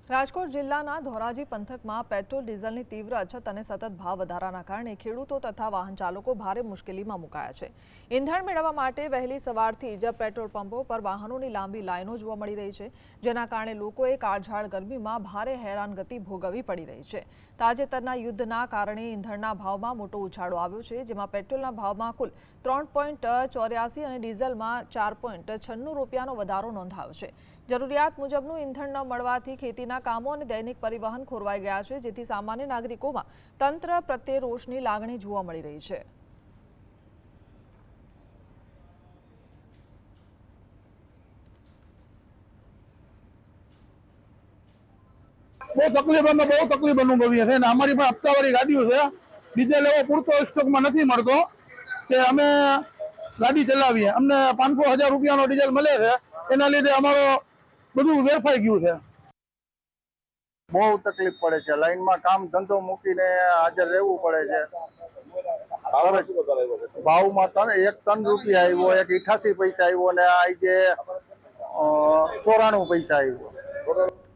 રાજકોટ જિલ્લાના ધોરાજી પંથકમાં પેટ્રોલ ડીઝલની તીવ્ર અછત અને સતત ભાવ વધારાના કારણે ખેડૂતો તથા વાહન ચાલકો ભારે મુશ્કેલીમાં મુકાયા છે। ઈંધણ મેળવવા માટે વહેલી સવારથી જ પેટ્રોલ પંપો પર વાહનોની લાંબી લાઈનો જોવા મળી રહી છે, જેના કારણે લોકોએ કાળઝાળ ગરમીમાં ભારે હેરાનગતિ ભોગવવી પડી રહી છે। તાજેતરના યુદ્ધના કારણે ઈંધણના ભાવમાં મોટો ઉછાળો આવ્યો છે, જેમાં પેટ્રોલના ભાવમાં કુલ 3.84 અને ડીઝલમાં 4.96 રૂપિયાનો વધારો નોંધાયો છે। જરૂરિયાત મુજબનું ઈંધણ ન મળવાથી ખેતીના કામો અને દૈનિક પરિવહન ખોરવાઈ ગયા છે, જેથી સામાન્ય નાગરિકોમાં તંત્ર પ્રત્યે રોષની લાગણી જોવા મળી રહી છે। બહુ તકલીફ અનુભવીએ છે અને અમારી પણ હપ્તાવાળી ગાડીઓ છે। ડીઝલ એવો પૂરતો સ્ટોકમાં નથી મળતો કે અમે ગાડી ચલાવીએ। અમને 500-1000 રૂપિયાનો ડીઝલ મળે છે, એના લીધે અમારો બધું વેરફાઈ ગયું છે। બહુ તકલીફ પડે છે। લાઈનમાં કામ ધંધો મૂકીને હાજર રહેવું પડે છે। ભાવમાં 1 ટન રૂપિયા આવ્યો, 88 પૈસા આવ્યો ને આજે 94 પૈસા આવ્યો।